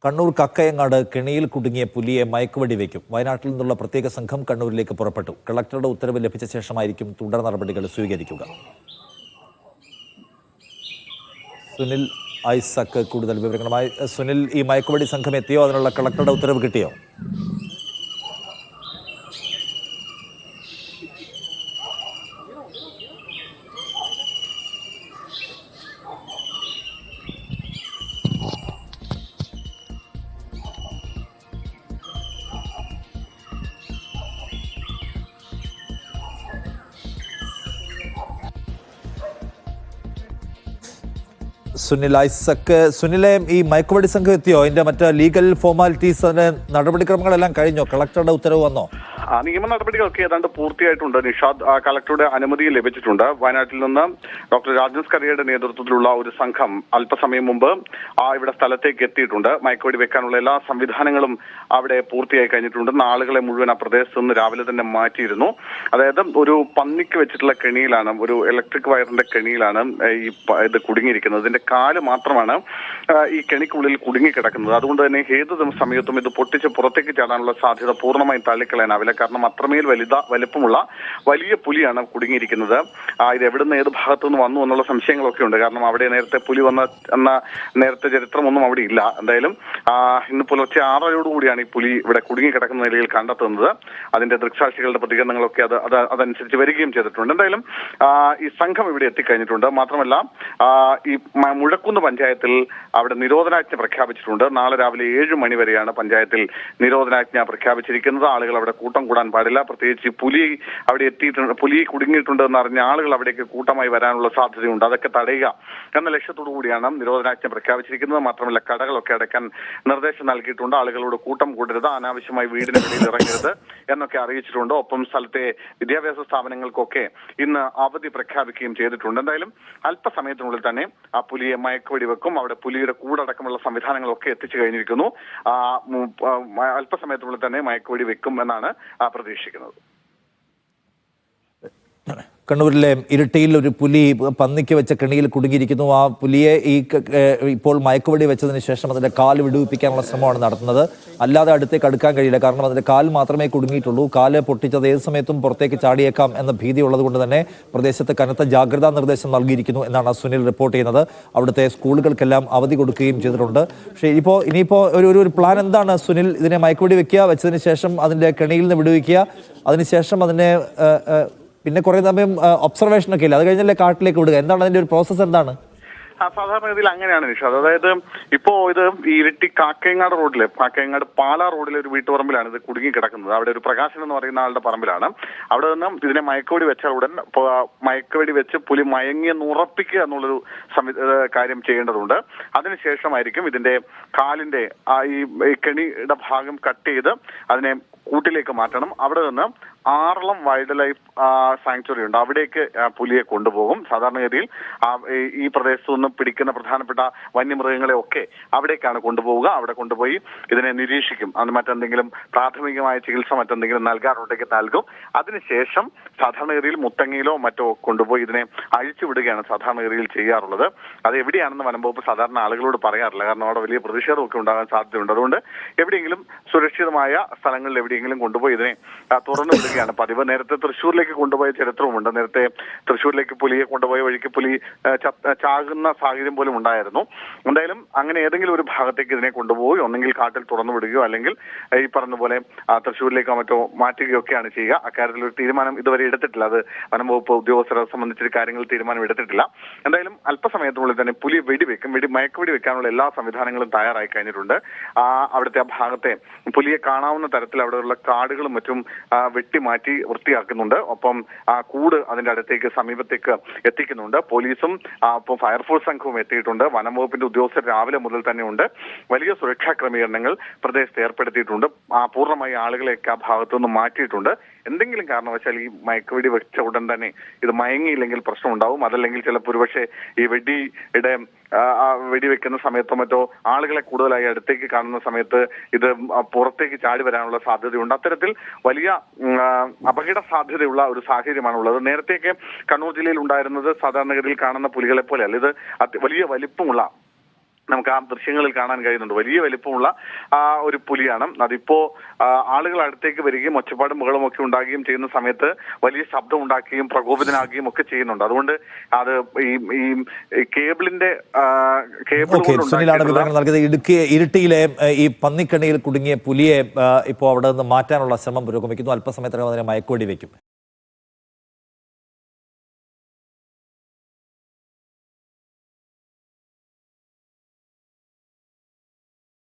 കണ്ണൂർ കക്കയങ്ങാട് കെണിയിൽ കുടുങ്ങിയ പുലിയെ മയക്കുവെടി വയ്ക്കും. വയനാട്ടിൽ നിന്നുള്ള പ്രത്യേക സംഘം കണ്ണൂരിലേക്ക് പുറപ്പെട്ടു. കളക്ടറുടെ ഉത്തരവ് ലഭിച്ച ശേഷമായിരിക്കും തുടർ നടപടികൾ സ്വീകരിക്കുക. സുനിൽ ഐസക് കൂടുതൽ വിവരങ്ങളുമായി. സുനിൽ, ഈ മയക്കുവെടി സംഘം എത്തിയോ? അതിനുള്ള കളക്ടറുടെ ഉത്തരവ് കിട്ടിയോ? സുനിൽ ഐസക്, സുനിലെ, ഈ മയക്കുവെടി സംഘം എത്തിയോ? അതിന്റെ മറ്റേ ലീഗൽ ഫോർമാലിറ്റീസ്, അതിന്റെ നടപടിക്രമങ്ങളെല്ലാം കഴിഞ്ഞോ? കളക്ടറുടെ ഉത്തരവ് വന്നോ? നിയമ നടപടികളൊക്കെ ഏതാണ്ട് പൂർത്തിയായിട്ടുണ്ട്. നിഷാദ്, കളക്ടറുടെ അനുമതി ലഭിച്ചിട്ടുണ്ട്. വയനാട്ടിൽ നിന്ന് ഡോക്ടർ രാജൻസ് കറിയയുടെ നേതൃത്വത്തിലുള്ള ഒരു സംഘം അല്പസമയം മുമ്പ് ഇവിടെ സ്ഥലത്തേക്ക് എത്തിയിട്ടുണ്ട്. മയക്കുവെടി വെക്കാനുള്ള എല്ലാ സംവിധാനങ്ങളും അവിടെ പൂർത്തിയായി കഴിഞ്ഞിട്ടുണ്ട്. ആളുകളെ മുഴുവൻ ആ പ്രദേശത്ത് നിന്ന് രാവിലെ തന്നെ മാറ്റിയിരുന്നു. അതായത് ഒരു പന്നിക്ക് വെച്ചിട്ടുള്ള കെണിയിലാണ്, ഒരു ഇലക്ട്രിക് വയറിന്റെ കെണിയിലാണ് ഇത് കുടുങ്ങിയിരിക്കുന്നത്. ഇതിന്റെ കാല് മാത്രമാണ് ഈ കെണിക്കുള്ളിൽ കുടുങ്ങിക്കിടക്കുന്നത്. അതുകൊണ്ട് തന്നെ ഏത് സമയത്തും ഇത് പൊട്ടിച്ച് പുറത്തേക്ക് ചാടാനുള്ള സാധ്യത പൂർണ്ണമായും തള്ളിക്കളയാനാവില്ല. കാരണം അത്രമേൽ വലിപ്പമുള്ള വലിയ പുലിയാണ് കുടുങ്ങിയിരിക്കുന്നത്. ഇത് എവിടുന്ന് ഏത് ഭാഗത്തു നിന്ന് വന്നു എന്നുള്ള സംശയങ്ങളൊക്കെ ഉണ്ട്. കാരണം അവിടെ നേരത്തെ പുലി എന്ന നേരത്തെ ചരിത്രമൊന്നും അവിടെ ഇല്ല. എന്തായാലും ഇന്ന് പുലർച്ചെ 6:00 ഈ പുലി ഇവിടെ കുടുങ്ങിക്കിടക്കുന്ന നിലയിൽ കണ്ടെത്തുന്നത്. അതിന്റെ ദൃക്സാക്ഷികളുടെ പ്രതികരണങ്ങളൊക്കെ അതനുസരിച്ച് വരികയും ചെയ്തിട്ടുണ്ട്. എന്തായാലും ഈ സംഘം ഇവിടെ എത്തിക്കഴിഞ്ഞിട്ടുണ്ട്. മാത്രമല്ല ഈ മുഴക്കുന്ന് പഞ്ചായത്തിൽ അവിടെ നിരോധനാജ്ഞ പ്രഖ്യാപിച്ചിട്ടുണ്ട്. നാളെ രാവിലെ 7 മണി വരെയാണ് പഞ്ചായത്തിൽ നിരോധനാജ്ഞ പ്രഖ്യാപിച്ചിരിക്കുന്നത്. ആളുകൾ അവിടെ കൂട്ടം കൂടാൻ പാടില്ല. പ്രത്യേകിച്ച് പുലി അവിടെ എത്തിയിട്ടുണ്ട്, പുലി കുടുങ്ങിയിട്ടുണ്ട് എന്നറിഞ്ഞ ആളുകൾ അവിടേക്ക് കൂട്ടമായി വരാനുള്ള സാധ്യതയുണ്ട്. അതൊക്കെ തടയുക എന്ന ലക്ഷ്യത്തോടു കൂടിയാണ് നിരോധനാജ്ഞ പ്രഖ്യാപിച്ചിരിക്കുന്നത്. മാത്രമല്ല കടകളൊക്കെ അടയ്ക്കാൻ നിർദ്ദേശം നൽകിയിട്ടുണ്ട്. ആളുകളോട് കൂട്ടം കൂടരുത്, അനാവശ്യമായി വീടിന് വെളിയിൽ ഇറങ്ങരുത് എന്നൊക്കെ അറിയിച്ചിട്ടുണ്ട്. ഒപ്പം സ്ഥലത്തെ വിദ്യാഭ്യാസ സ്ഥാപനങ്ങൾക്കൊക്കെ ഇന്ന് അവധി പ്രഖ്യാപിക്കുകയും ചെയ്തിട്ടുണ്ട്. എന്തായാലും അല്പസമയത്തിനുള്ളിൽ തന്നെ ആ പുലിയെ മയക്കുവെടി വെക്കും. അവിടെ പുലിയുടെ കൂടടക്കമുള്ള സംവിധാനങ്ങളൊക്കെ എത്തിച്ചു കഴിഞ്ഞിരിക്കുന്നു. അല്പസമയത്തിനുള്ളിൽ തന്നെ മയക്കുവെടി വെക്കും എന്നാണ് പ്രതീക്ഷിക്കുന്നത്. കണ്ണൂരിലെ ഇരിട്ടിയിൽ ഒരു പുലി പന്നിക്ക് വെച്ച കെണിയിൽ കുടുങ്ങിയിരിക്കുന്നു. ആ പുലിയെ ഇപ്പോൾ മയക്കുവെടി വെച്ചതിന് ശേഷം അതിന്റെ കാല് വിടുവിപ്പിക്കാനുള്ള ശ്രമമാണ് നടത്തുന്നത്. അല്ലാതെ അടുത്തേക്ക് അടുക്കാൻ കഴിയില്ല. കാരണം അതിന്റെ കാൽ മാത്രമേ കുടുങ്ങിയിട്ടുള്ളൂ. കാല് പൊട്ടിച്ചത് ഏത് സമയത്തും പുറത്തേക്ക് ചാടിയേക്കാം എന്ന ഭീതി ഉള്ളതുകൊണ്ട് തന്നെ പ്രദേശത്ത് കനത്ത ജാഗ്രതാ നിർദ്ദേശം നൽകിയിരിക്കുന്നു എന്നാണ് സുനിൽ റിപ്പോർട്ട് ചെയ്യുന്നത്. അവിടുത്തെ സ്കൂളുകൾക്കെല്ലാം അവധി കൊടുക്കുകയും ചെയ്തിട്ടുണ്ട്. പക്ഷേ ഇനിയിപ്പോൾ ഒരു പ്ലാൻ എന്താണ് സുനിൽ? ഇതിനെ മയക്കുവെടി വെക്കുക, വെച്ചതിന് ശേഷം അതിന്റെ കെണിയിൽ നിന്ന് വിടുവിക്കുക, അതിനുശേഷം അതിനെ പിന്നെ കുറെ സമയം ഒബ്സർവേഷൻ ഒക്കെ ഇല്ല, അത് കഴിഞ്ഞല്ലേ കാട്ടിലേക്ക് വിടുക? എന്താണ് അതിന്റെ ഒരു പ്രോസസ്സ്? എന്താണ്? സാധാരണഗതിയിൽ അങ്ങനെയാണ് നിഷാദ്. അതായത് ഇപ്പോ ഇത് ഇരിട്ടി കാക്കയങ്ങാട് പാലാ റോഡിലെ ഒരു വീട്ടുപറമ്പിലാണ് ഇത് കുടുങ്ങിക്കിടക്കുന്നത്. അവിടെ ഒരു പ്രകാശൻ എന്ന് പറയുന്ന ആളുടെ പറമ്പിലാണ്. അവിടെ നിന്ന് ഇതിനെ മയക്കുവെടി വെച്ചാൽ ഉടൻ മയക്കുവെടി വെച്ച് പുലി മയങ്ങിയെന്ന് ഉറപ്പിക്കുക എന്നുള്ളൊരു കാര്യം ചെയ്യേണ്ടതുണ്ട്. അതിനുശേഷമായിരിക്കും ഇതിന്റെ കാലിന്റെ ഈ കെണിയുടെ ഭാഗം കട്ട് ചെയ്ത് അതിനെ കൂട്ടിലേക്ക് മാറ്റണം. അവിടെ നിന്ന് ആറളം വൈൽഡ് ലൈഫ് സാങ്ച്വറി ഉണ്ട്, അവിടേക്ക് പുലിയെ കൊണ്ടുപോകും. സാധാരണഗതിയിൽ ഈ പ്രദേശത്തു നിന്ന് പിടിക്കുന്ന പ്രധാനപ്പെട്ട വന്യമൃഗങ്ങളെ ഒക്കെ അവിടേക്കാണ് കൊണ്ടുപോവുക. അവിടെ കൊണ്ടുപോയി ഇതിനെ നിരീക്ഷിക്കും. അത് മറ്റെന്തെങ്കിലും പ്രാഥമികമായ ചികിത്സ മറ്റെന്തെങ്കിലും നൽകാറുണ്ടെങ്കിൽ നൽകും. അതിനുശേഷം സാധാരണഗതിയിൽ മുത്തങ്ങയിലോ മറ്റോ കൊണ്ടുപോയി ഇതിനെ അഴിച്ചു വിടുകയാണ് സാധാരണഗതിയിൽ ചെയ്യാറുള്ളത്. അത് എവിടെയാണെന്ന് വനംവകുപ്പ് സാധാരണ ആളുകളോട് പറയാറില്ല. കാരണം അവിടെ വലിയ പ്രതിഷേധമൊക്കെ ഉണ്ടാകാൻ സാധ്യതയുണ്ട്. അതുകൊണ്ട് എവിടെയെങ്കിലും സുരക്ഷിതമായ സ്ഥലങ്ങളിൽ എവിടെയെങ്കിലും കൊണ്ടുപോയി ഇതിനെ തുറന്നു വിടുകയാണ് പതിവ്. നേരത്തെ തൃശ്ശൂരിലേക്ക് കൊണ്ടുപോയ ചരിത്രവുമുണ്ട്. നേരത്തെ തൃശ്ശൂരിലേക്ക് പുലിയെ കൊണ്ടുപോയ വഴിക്ക് പുലി ചാകുന്ന സാഹചര്യം പോലും ഉണ്ടായിരുന്നു. എന്തായാലും അങ്ങനെ ഏതെങ്കിലും ഒരു ഭാഗത്തേക്ക് ഇതിനെ കൊണ്ടുപോയി ഒന്നെങ്കിൽ കാട്ടിൽ തുറന്നു വിടുകയോ അല്ലെങ്കിൽ ഈ പറഞ്ഞതുപോലെ തൃശ്ശൂരിലേക്കോ മറ്റോ മാറ്റുകയൊക്കെയാണ് ചെയ്യുക. അക്കാര്യത്തിൽ ഒരു തീരുമാനം ഇതുവരെ എടുത്തിട്ടില്ല. അത് വനംവകുപ്പ് ഉദ്യോഗസ്ഥരെ സംബന്ധിച്ചൊരു കാര്യങ്ങൾ തീരുമാനം എടുത്തിട്ടില്ല. എന്തായാലും അല്പസമയത്തിനുള്ളിൽ തന്നെ പുലി വെടിവെക്കും. മയക്കുവെടി വെക്കാനുള്ള എല്ലാ സംവിധാനങ്ങളും തയ്യാറായി കഴിഞ്ഞിട്ടുണ്ട്. അവിടുത്തെ ആ ഭാഗത്തെ പുലിയെ കാണാവുന്ന തരത്തിൽ അവിടെയുള്ള കാടുകളും മറ്റും വെട്ടിമാറ്റി വൃത്തിയാക്കുന്നുണ്ട്. ഒപ്പം കൂട് അതിന്റെ അടുത്തേക്ക് സമീപത്തേക്ക് എത്തിക്കുന്നുണ്ട്. പോലീസും ഒപ്പം ഫയർഫോഴ്സ് സംഘവും എത്തിയിട്ടുണ്ട്. വനംവകുപ്പിന്റെ ഉദ്യോഗസ്ഥർ രാവിലെ മുതൽ തന്നെ ഉണ്ട്. വലിയ സുരക്ഷാ ക്രമീകരണങ്ങൾ പ്രദേശത്ത് ഏർപ്പെടുത്തിയിട്ടുണ്ട്. പൂർണ്ണമായി ആളുകളെയൊക്കെ ആ ഭാഗത്തുനിന്ന് മാറ്റിയിട്ടുണ്ട്. എന്തെങ്കിലും കാരണവശാൽ ഈ മയക്കുവെടി വെച്ച ഉടൻ തന്നെ ഇത് മയങ്ങിയില്ലെങ്കിൽ പ്രശ്നം ഉണ്ടാവും. അതല്ലെങ്കിൽ ചിലപ്പോൾ ഒരുപക്ഷെ ഈ വെടിവെക്കുന്ന സമയത്തോ മറ്റോ ആളുകളെ കൂടുതലായി അടുത്തേക്ക് കാണുന്ന സമയത്ത് ഇത് പുറത്തേക്ക് ചാടി വരാനുള്ള സാധ്യതയുണ്ട്. അത്തരത്തിൽ വലിയ അപകട സാധ്യതയുള്ള ഒരു സാഹചര്യമാണുള്ളത്. നേരത്തെയൊക്കെ കണ്ണൂർ ജില്ലയിൽ ഉണ്ടായിരുന്നത് സാധാരണഗതിയിൽ കാണുന്ന പുലികളെ പോലെയല്ല. ഇത് വലിയ വലിപ്പമുള്ള നമുക്ക് ആ ദൃശ്യങ്ങളിൽ കാണാൻ കഴിയുന്നുണ്ട്. വലിയ വലിപ്പമുള്ള ഒരു പുലിയാണ്. അതിപ്പോ ആളുകൾ അടുത്തേക്ക് വരികയും ഒച്ചപ്പാടും ബഹളവും ഒക്കെ ഉണ്ടാകുകയും ചെയ്യുന്ന സമയത്ത് വലിയ ശബ്ദം ഉണ്ടാക്കുകയും പ്രകോപിതനാകുകയും ഒക്കെ ചെയ്യുന്നുണ്ട്. അതുകൊണ്ട് അത് ഈ കേബിളിന്റെ സുനിലാണ് വിവരങ്ങൾ നൽകിയത്. ഇരിട്ടിയിലെ ഈ പന്നിക്കണിയിൽ കുടുങ്ങിയ പുലിയെ ഇപ്പോൾ അവിടെ നിന്ന് മാറ്റാനുള്ള ശ്രമം പുരോഗമിക്കുന്നു. അല്പസമയത്തിനകം അതിനെ മയക്കുവെടി വയ്ക്കും.